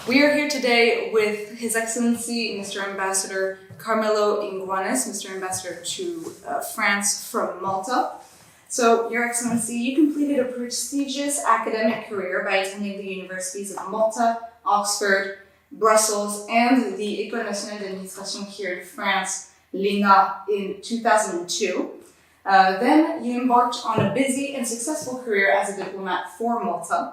We are here today with His Excellency, Mr. Ambassador Carmelo Inguanez, Mr. Ambassador to France from Malta. So, Your Excellency, you completed a prestigious academic career by attending the universities of Malta, Oxford, Brussels, and the École Nationale d'Administration here in France, l'ENA, in 2002. Then you embarked on a busy and successful career as a diplomat for Malta,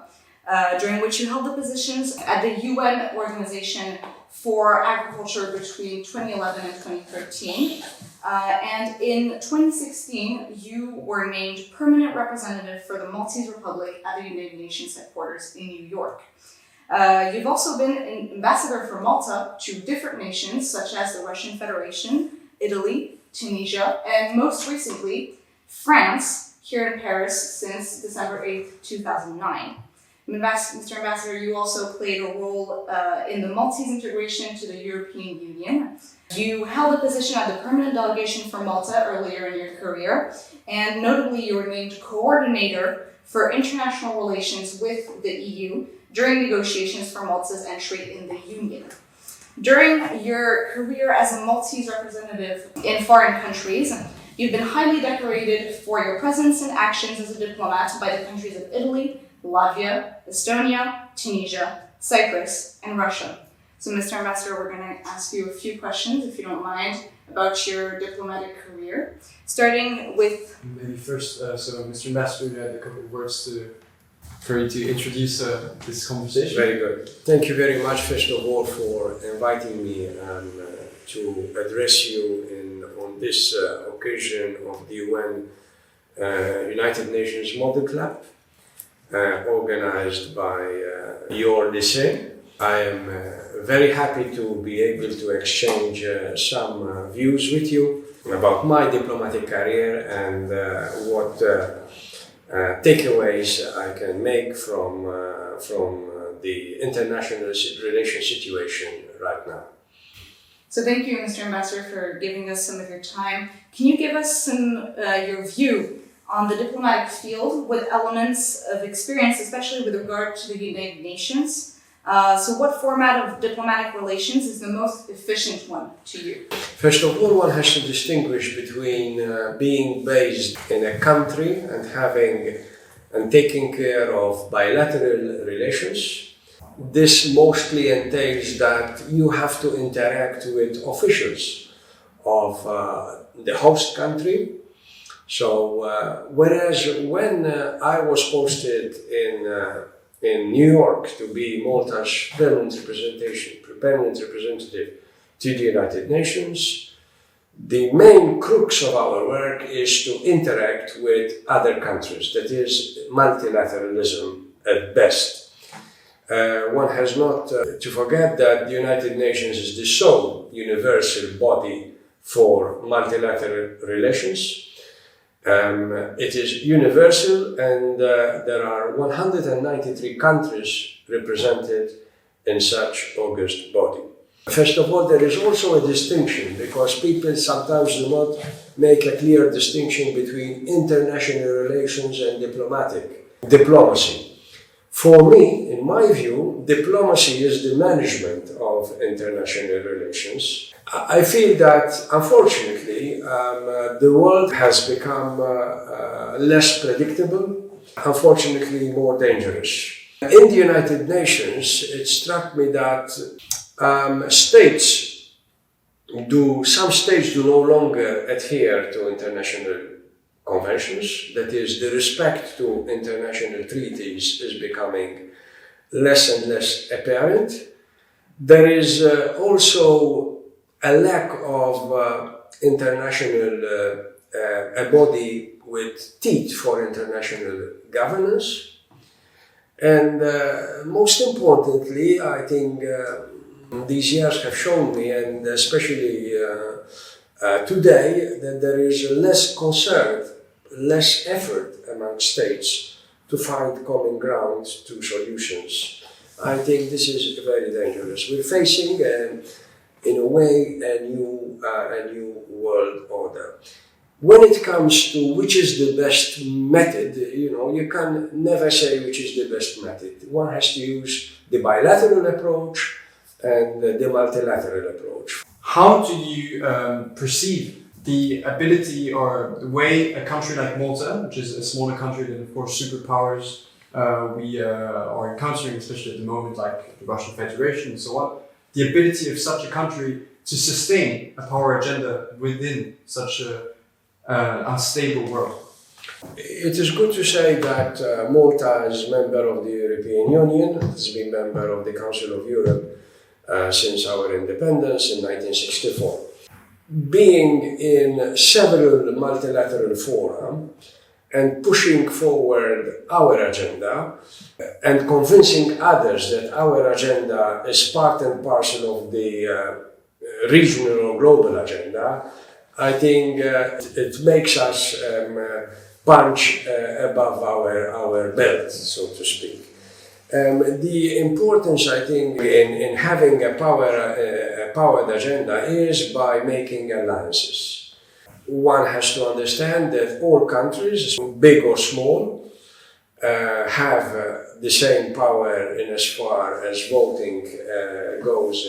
during which you held the positions at the UN Organization for Agriculture between 2011 and 2013. And in 2016, you were named permanent representative for the Maltese Republic at the United Nations headquarters in New York. You've also been an ambassador for Malta to different nations such as the Russian Federation, Italy, Tunisia, and most recently, France, here in Paris since December 8th, 2009. Mr. Ambassador, you also played a role in the Maltese integration to the European Union. You held a position at the permanent delegation for Malta earlier in your career, and notably you were named coordinator for international relations with the EU during negotiations for Malta's entry in the Union. During your career as a Maltese representative in foreign countries, you've been highly decorated for your presence and actions as a diplomat by the countries of Italy, Latvia, Estonia, Tunisia, Cyprus, and Russia. So, Mr. Ambassador, we're going to ask you a few questions, if you don't mind, about your diplomatic career. Starting with... Maybe first, so Mr. Ambassador, you had a couple of words for you to introduce this conversation. Very good. Thank you very much, first of all, for inviting me and to address you on this occasion of the UN United Nations Model Club, organized by your lycée. I am very happy to be able to exchange some views with you about my diplomatic career and what takeaways I can make from the international relations situation right now. So thank you, Mr. Ambassador, for giving us some of your time. Can you give us some your view on the diplomatic field with elements of experience, especially with regard to the United Nations? So what format of diplomatic relations is the most efficient one to you? First of all, one has to distinguish between being based in a country and having and taking care of bilateral relations. This mostly entails that you have to interact with officials of the host country. So, whereas when I was posted in New York to be Malta's permanent representative to the United Nations, the main crux of our work is to interact with other countries. That is multilateralism at best. One has not to forget that the United Nations is the sole universal body for multilateral relations. It is universal, and there are 193 countries represented in such august body. First of all, there is also a distinction, because people sometimes do not make a clear distinction between international relations and diplomacy. For me, in my view, diplomacy is the management of international relations. I feel that, unfortunately, the world has become less predictable, unfortunately more dangerous. In the United Nations, it struck me that some states do no longer adhere to international conventions. That is, the respect to international treaties is becoming less and less apparent. There is also a lack of a body with teeth for international governance. And most importantly, I think these years have shown me, and especially today, that there is less concern, less effort among states to find common ground to solutions. I think this is very dangerous. We're facing, in a way, a new world order. when it comes to which is the best method, you can never say which is the best method. One has to use the bilateral approach and the multilateral approach. How do you perceive the ability or the way a country like Malta, which is a smaller country than, of course, superpowers we are encountering, especially at the moment, like the Russian Federation and so on, the ability of such a country to sustain a power agenda within such a unstable world? It is good to say that Malta is a member of the European Union, has been member of the Council of Europe since our independence in 1964. Being in several multilateral fora and pushing forward our agenda and convincing others that our agenda is part and parcel of the regional or global agenda, I think it makes us punch above our belt, so to speak. The importance, I think, in having a powered agenda is by making alliances. One has to understand that all countries, big or small, have the same power in as far as voting goes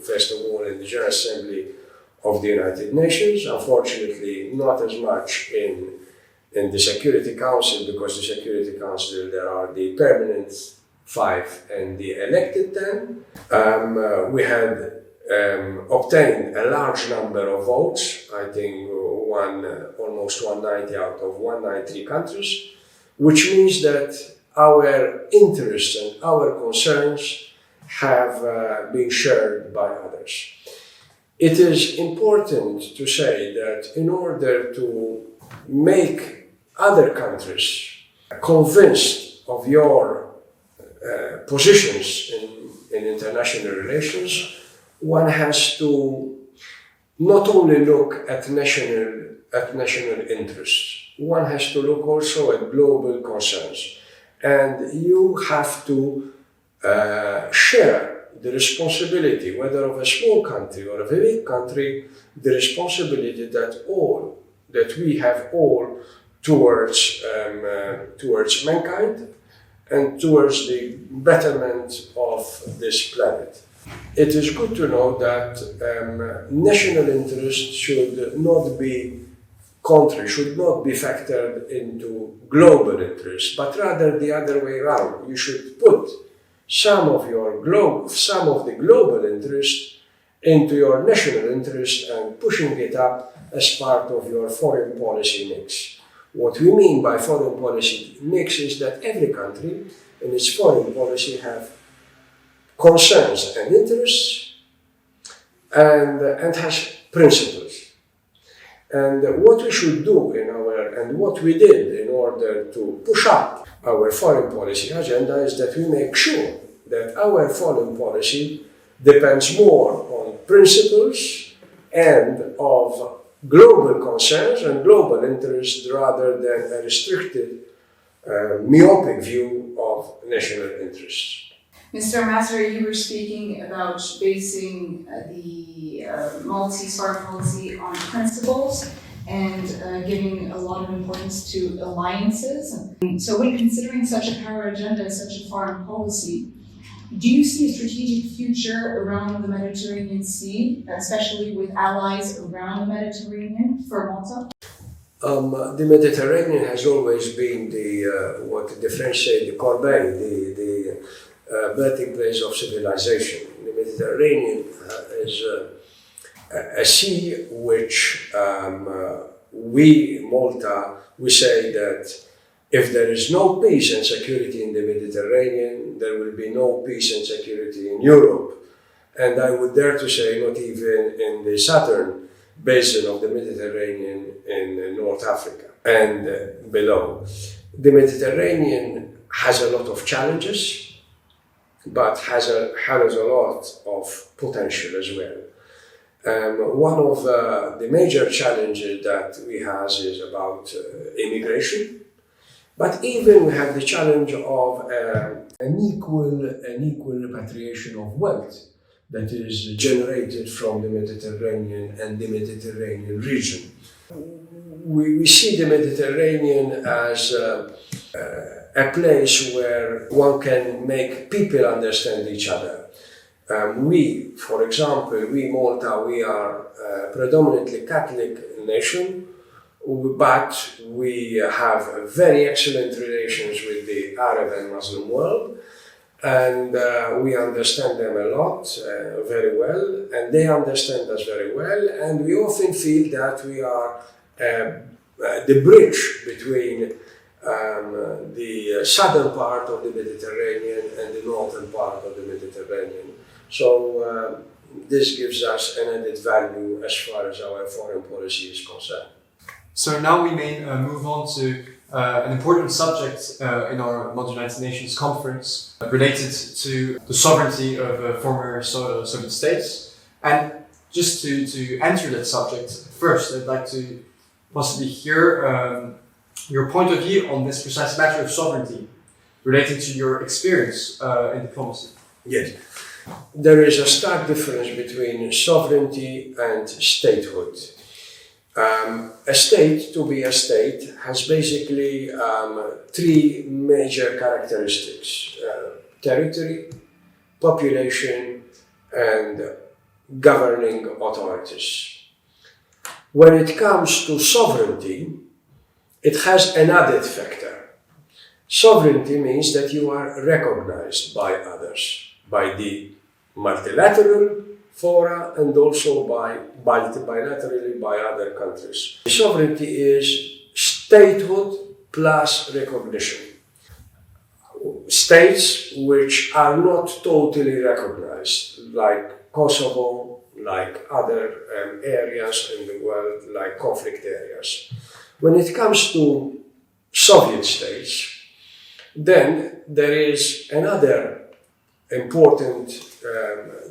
first of all, in the General Assembly of the United Nations. Unfortunately, not as much in the Security Council, because the Security Council, there are the permanent 5 and the elected 10. We had obtained a large number of votes, I think almost 190 out of 193 countries, which means that our interests and our concerns have been shared by others. It is important to say that in order to make other countries convinced of your positions in international relations, one has to not only look at national interests, one has to look also at global concerns. And you have to share the responsibility, whether of a small country or of a big country, the responsibility that we have all towards mankind and towards the betterment of this planet. It is good to know that national interest should not be factored into global interests, but rather the other way around. You should put some of the global interest into your national interest and pushing it up as part of your foreign policy mix. What we mean by foreign policy mix is that every country in its foreign policy have concerns and interests and has principles. And what we should do and what we did in order to push up our foreign policy agenda is that we make sure that our foreign policy depends more on principles and of global concerns and global interests rather than a restricted, myopic view of national interests. Mr. Ambassador, you were speaking about basing the Maltese foreign policy on principles and giving a lot of importance to alliances. So when considering such a power agenda, such a foreign policy, do you see a strategic future around the Mediterranean Sea, especially with allies around the Mediterranean for Malta? The Mediterranean has always been what the French say, the corbeille, the birthplace of civilization. The Mediterranean is a sea which Malta, we say that if there is no peace and security in the Mediterranean, there will be no peace and security in Europe. And I would dare to say not even in the southern basin of the Mediterranean in North Africa and below. The Mediterranean has a lot of challenges, but has a lot of potential as well. One of the major challenges that we have is about immigration. But even we have the challenge of an equal repatriation of wealth that is generated from the Mediterranean and the Mediterranean region. we see the Mediterranean as a place where one can make people understand each other. We, for example, Malta, we are a predominantly Catholic nation, but we have very excellent relations with the Arab and Muslim world, and we understand them a lot, very well, and they understand us very well, and we often feel that we are the bridge between the southern part of the Mediterranean and the northern part of the Mediterranean. So this gives us an added value as far as our foreign policy is concerned. So now we may move on to an important subject in our United Nations conference related to the sovereignty of former Soviet states. And just to enter that subject first, I'd like to possibly hear your point of view on this precise matter of sovereignty relating to your experience in diplomacy. Yes. There is a stark difference between sovereignty and statehood. A state, to be a state, has basically three major characteristics: territory, population, and governing authorities. When it comes to sovereignty, it has an added factor. Sovereignty means that you are recognized by others, by the multilateral fora and also bilaterally by other countries. Sovereignty is statehood plus recognition. States which are not totally recognized, like Kosovo, like other areas in the world, like conflict areas. When it comes to Soviet states, then there is another important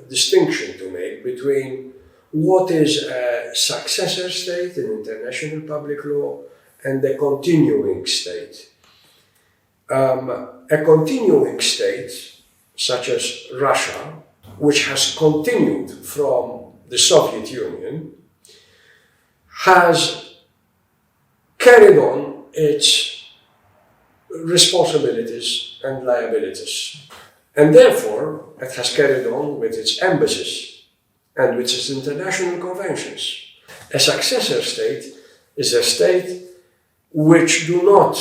distinction to make between what is a successor state in international public law and a continuing state. A continuing state, such as Russia, which has continued from the Soviet Union, has carried on its responsibilities and liabilities. And therefore, it has carried on with its embassies and with its international conventions. A successor state is a state which do not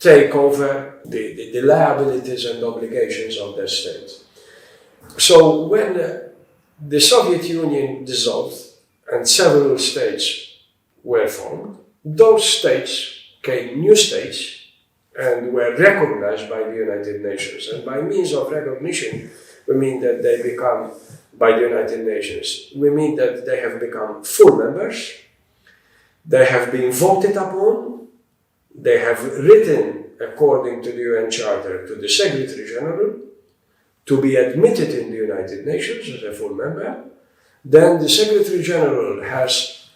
take over the liabilities and obligations of that state. So when the Soviet Union dissolved and several states were formed, those states became new states and were recognized by the United Nations. And by means of recognition, we mean that they become, by the United Nations, we mean that they have become full members, they have been voted upon, they have written, according to the UN Charter, to the Secretary General, to be admitted in the United Nations as a full member. Then the Secretary General has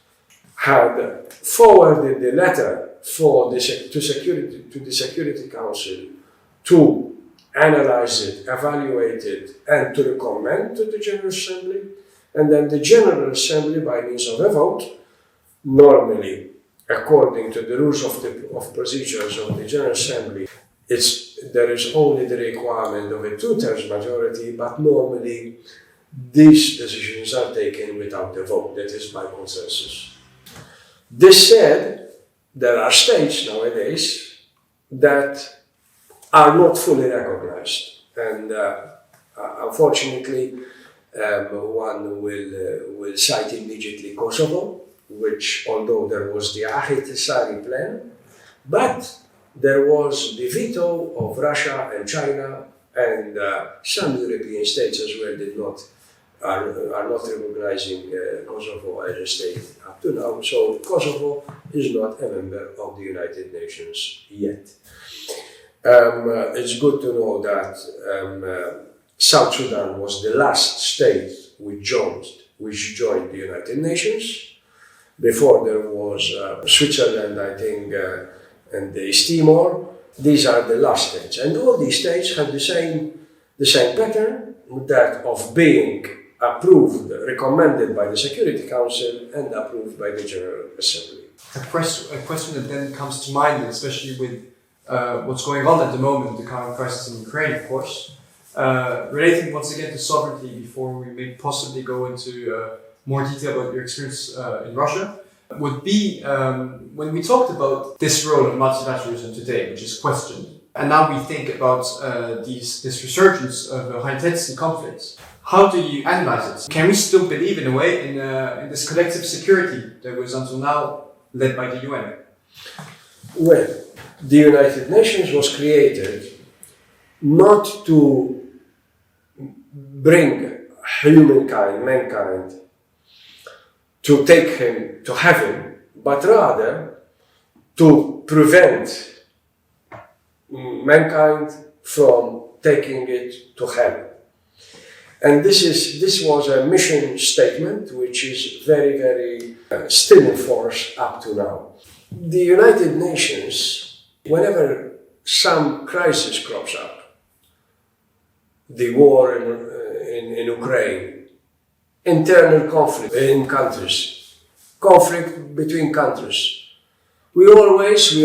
had forwarded the letter to the Security Council to analyze it, evaluate it, and to recommend to the General Assembly. And then the General Assembly, by means of a vote, normally, according to the rules of procedures of the General Assembly, there is only the requirement of a 2/3 majority, but normally these decisions are taken without a vote, that is by consensus. This said, there are states nowadays that are not fully recognized, and unfortunately, one will cite immediately Kosovo, which, although there was the Ahid-Sari plan, but there was the veto of Russia and China, and some European states as well are not recognizing Kosovo as a state up to now. So Kosovo is not a member of the United Nations yet. It's good to know that South Sudan was the last state which joined the United Nations. Before there was Switzerland, I think, and the East Timor. These are the last states, and all these states have the same pattern, that of being approved, recommended by the Security Council and approved by the General Assembly. A question that then comes to mind, especially with what's going on at the moment, the current crisis in Ukraine, of course, relating once again to sovereignty before we may possibly go into more detail about your experience in Russia, would be when we talked about this role of multilateralism today, which is questioned, and now we think about this resurgence of high-intensity conflicts. How do you analyze it? Can we still believe in a way in this collective security that was until now led by the UN? Well, the United Nations was created not to bring mankind, to take him to heaven, but rather to prevent mankind from taking it to hell. And this was a mission statement which is very, very still in force up to now. The United Nations, whenever some crisis crops up, the war in Ukraine, internal conflict in countries, conflict between countries, we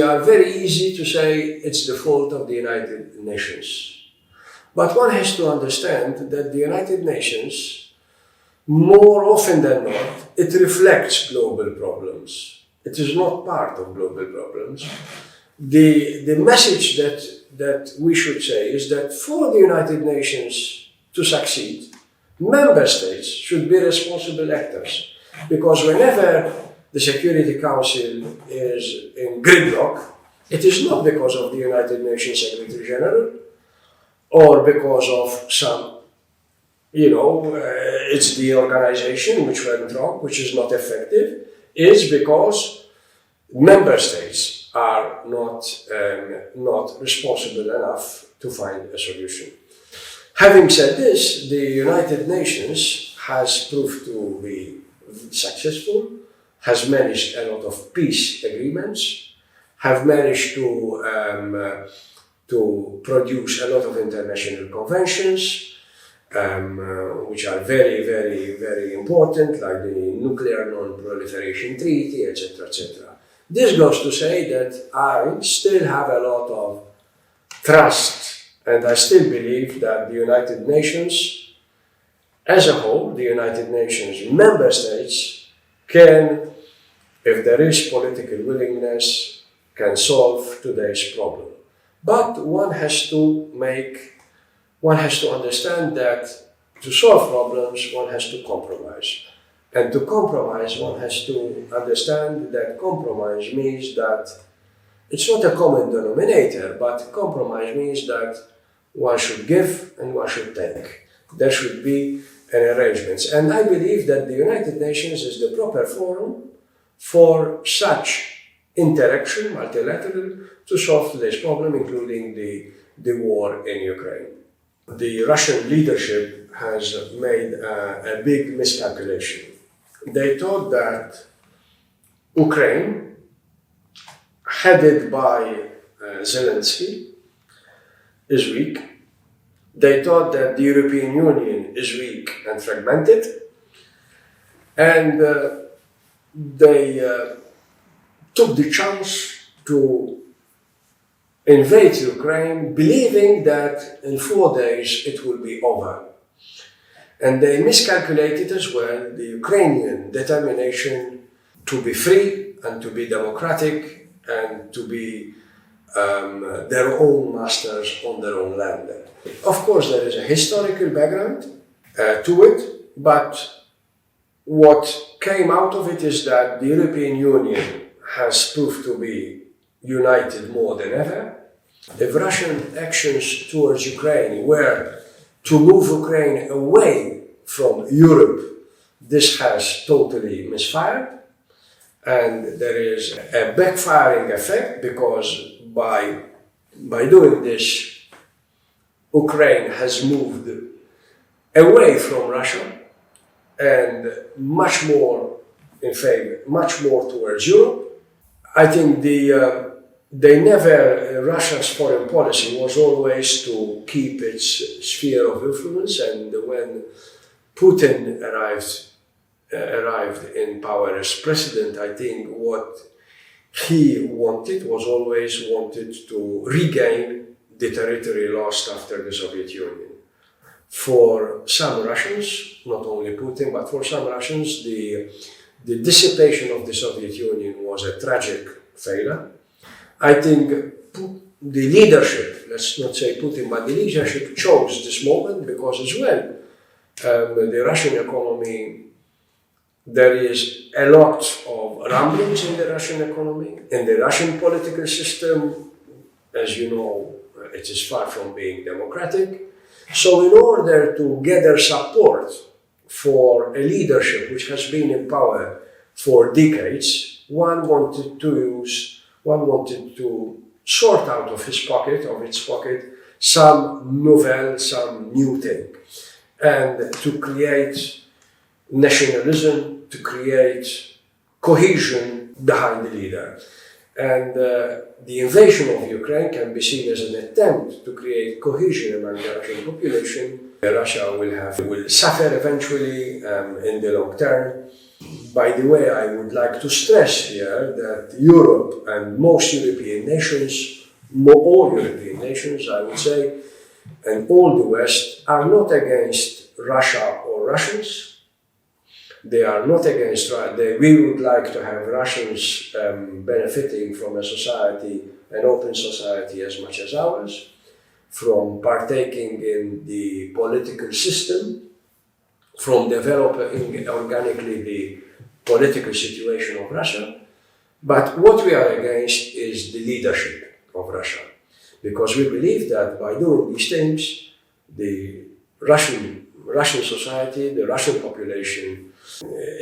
are very easy to say it's the fault of the United Nations. But one has to understand that the United Nations, more often than not, it reflects global problems. It is not part of global problems. The message that we should say is that for the United Nations to succeed, member states should be responsible actors. Because whenever the Security Council is in gridlock, it is not because of the United Nations Secretary General or because of some, it's the organization which went wrong, which is not effective. It's because member states are not responsible enough to find a solution. Having said this, the United Nations has proved to be successful, has managed a lot of peace agreements, have managed to produce a lot of international conventions, which are very, very, very important, like the Nuclear Non-Proliferation Treaty, etc., etc. This goes to say that I still have a lot of trust, and I still believe that the United Nations as a whole, the United Nations member states, can, if there is political willingness, can solve today's problem. But one has to understand that to solve problems, one has to compromise. And to compromise, one has to understand that compromise means that it's not a common denominator, but compromise means that one should give and one should take. There should be an arrangement. And I believe that the United Nations is the proper forum for such interaction, multilateral, to solve today's problem, including the war in Ukraine. The Russian leadership has made a big miscalculation. They thought that Ukraine, headed by Zelensky, is weak. They thought that the European Union is weak and fragmented. And they took the chance to invade Ukraine, believing that in 4 days it will be over. And they miscalculated as well the Ukrainian determination to be free and to be democratic and to be their own masters on their own land. Of course, there is a historical background to it, but what came out of it is that the European Union has proved to be united more than ever. If Russian actions towards Ukraine were to move Ukraine away from Europe, this has totally misfired. And there is a backfiring effect because by doing this, Ukraine has moved away from Russia and much more towards Europe. I think Russia's foreign policy was always to keep its sphere of influence, and when Putin arrived in power as president, I think what he wanted was always wanted to regain the territory lost after the Soviet Union. For some Russians, not only Putin, but for some Russians, the dissipation of the Soviet Union was a tragic failure. I think the leadership, let's not say Putin, but the leadership chose this moment because as well, the Russian economy, there is a lot of rumblings in the Russian economy, in the Russian political system, as you know, it is far from being democratic. So in order to gather support for a leadership which has been in power for decades, one wanted to sort out of its pocket, some novel, some new thing, and to create nationalism, to create cohesion behind the leader. And the invasion of Ukraine can be seen as an attempt to create cohesion among the Russian population. Russia will suffer eventually in the long term. By the way, I would like to stress here that Europe and most European nations, all European nations, I would say, and all the West are not against Russia or Russians. They are not against Russia. We would like to have Russians benefiting from a society, an open society as much as ours, from partaking in the political system, from developing organically the political situation of Russia. But what we are against is the leadership of Russia, because we believe that by doing these things, the Russian society, the Russian population,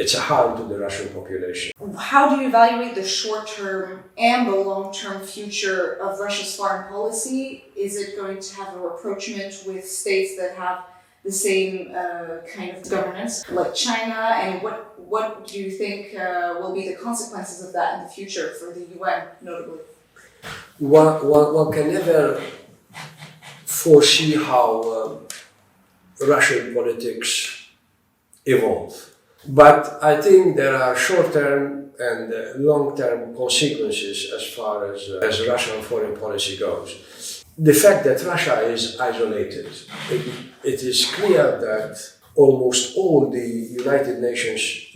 it's a harm to the Russian population. How do you evaluate the short-term and the long-term future of Russia's foreign policy? Is it going to have a rapprochement with states that have the same kind of governance, like China? And what do you think will be the consequences of that in the future for the UN, notably? One can never foresee how Russian politics evolve. But I think there are short-term and long-term consequences as far as Russian foreign policy goes. The fact that Russia is isolated, it is clear that almost all the United Nations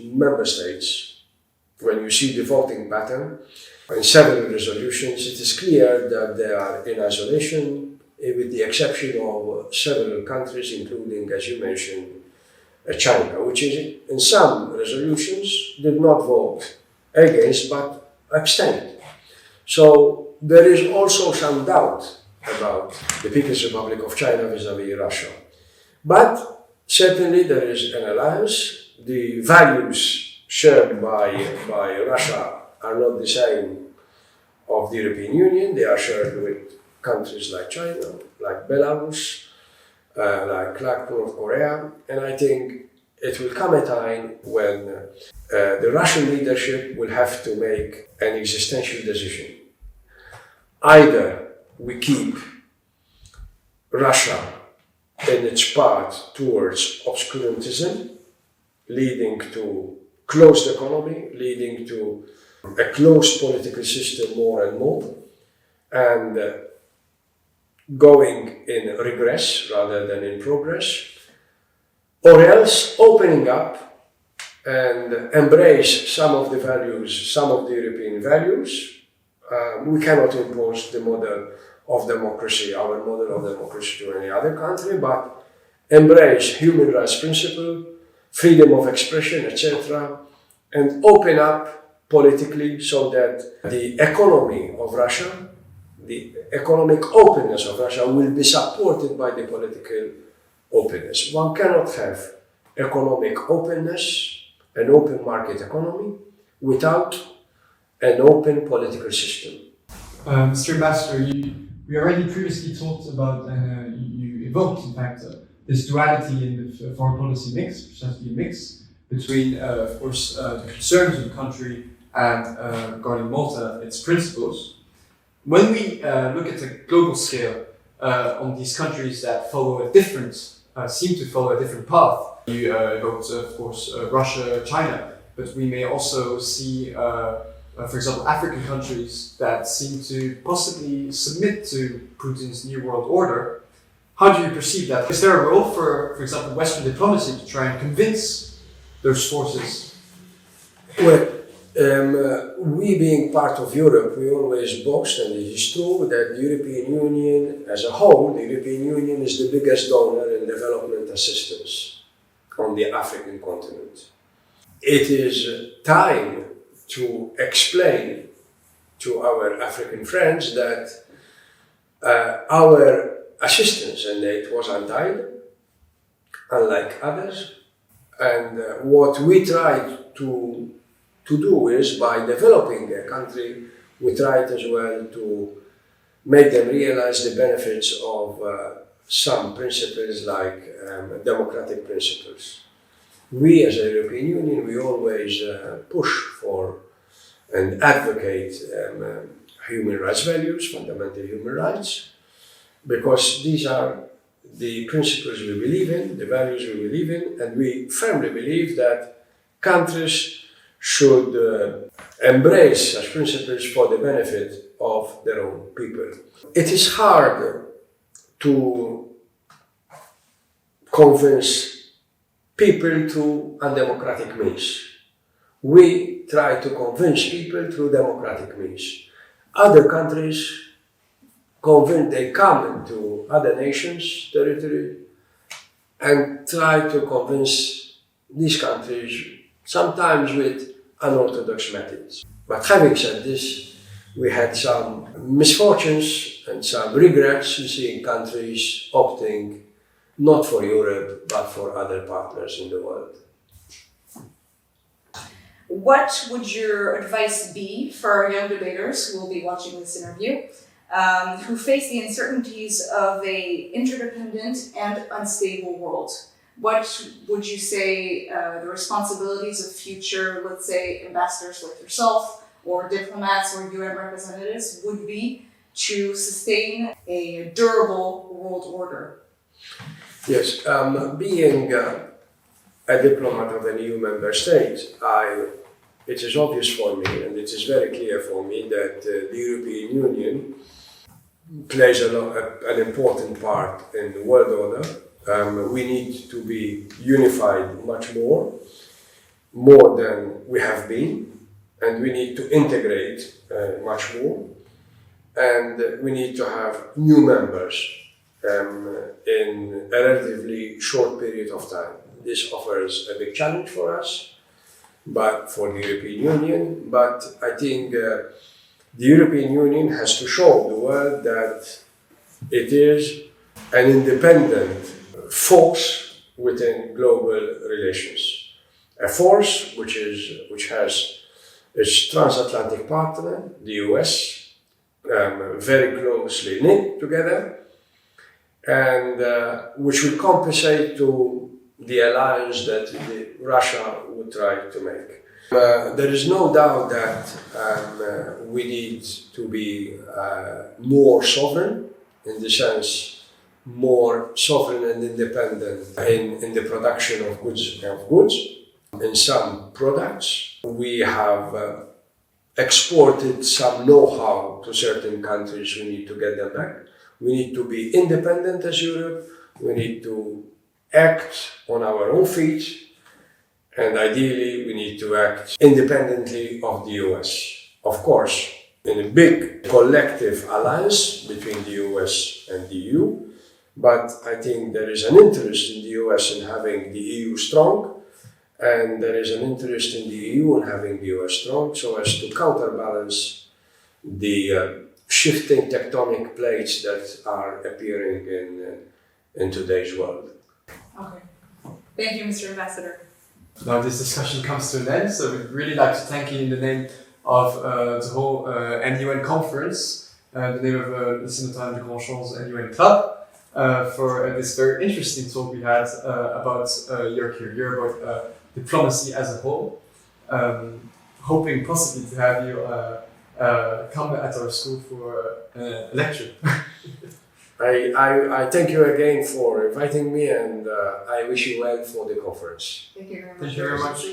member states, when you see the voting pattern in several resolutions, it is clear that they are in isolation, with the exception of several countries, including, as you mentioned, China, which is in some resolutions did not vote against but abstained. So there is also some doubt about the People's Republic of China vis-à-vis Russia. But certainly there is an alliance. The values shared by Russia are not the same of the European Union. They are shared with countries like China, like Belarus, like North Korea, and I think it will come a time when the Russian leadership will have to make an existential decision. Either we keep Russia in its path towards obscurantism, leading to closed economy, leading to a closed political system more and more, and going in regress rather than in progress, or else opening up and embrace some of the values, some of the European values. We cannot impose the model of democracy, our model of democracy to any other country, but embrace human rights principle, freedom of expression, etc., and open up politically so that the economy of Russia, the economic openness of Russia will be supported by the political openness. One cannot have economic openness, an open market economy, without an open political system. Mr. Ambassador, we already previously talked about, and you evoked, in fact, this duality in the foreign policy mix, precisely a mix between, of course, the concerns of the country and regarding Malta, its principles. When we look at the global scale on these countries that follow a different seem to follow a different path. You evoked, of course, Russia, China, but we may also see, for example, African countries that seem to possibly submit to Putin's New World Order. How do you perceive that? Is there a role for example, Western diplomacy to try and convince those forces? Well, we being part of Europe, we always boast, and it is true, that the European Union as a whole, the European Union is the biggest donor in development assistance on the African continent. It is time to explain to our African friends that our assistance in aid was untied, unlike others, and what we tried to do is, by developing a country, we tried as well to make them realize the benefits of some principles like democratic principles. We as a European Union, we always push for and advocate human rights values, fundamental human rights, because these are the principles we believe in, the values we believe in, and we firmly believe that countries should embrace such principles for the benefit of their own people. It is hard to convince people through undemocratic means. We try to convince people through democratic means. Other countries they come into other nations' territory and try to convince these countries, sometimes with unorthodox methods. But having said this, we had some misfortunes and some regrets in seeing countries opting not for Europe, but for other partners in the world. What would your advice be for young debaters who will be watching this interview, who face the uncertainties of an interdependent and unstable world? What would you say the responsibilities of future, let's say, ambassadors like yourself, or diplomats or UN representatives would be to sustain a durable world order? Yes, being a diplomat of an EU member state, it is obvious for me, and it is very clear for me, that the European Union plays an important part in the world order. We need to be unified much more than we have been, and we need to integrate much more, and we need to have new members in a relatively short period of time. This offers a big challenge for us, but for the European Union. But I think the European Union has to show the world that it is an independent force within global relations. A force which has its transatlantic partner, the US, very closely knit together, and which will compensate to the alliance that Russia would try to make. There is no doubt that we need to be more sovereign, in the sense more sovereign and independent in the production of goods. In some products, we have exported some know-how to certain countries. We need to get them back. We need to be independent as Europe. We need to act on our own feet, and ideally we need to act independently of the US. Of course, in a big collective alliance between the US and the EU, but I think there is an interest in the US in having the EU strong, and there is an interest in the EU in having the US strong, so as to counterbalance the shifting tectonic plates that are appearing in today's world. Okay. Thank you, Mr. Ambassador. Now this discussion comes to an end, so we'd really like to thank you in the name of the whole NUN conference, the name of the Simultané de Grand Champs NUN Club, for this very interesting talk we had about your career, about diplomacy as a whole. Hoping possibly to have you come at our school for a lecture. I thank you again for inviting me, and I wish you well for the conference. Thank you very much. Thank you very much.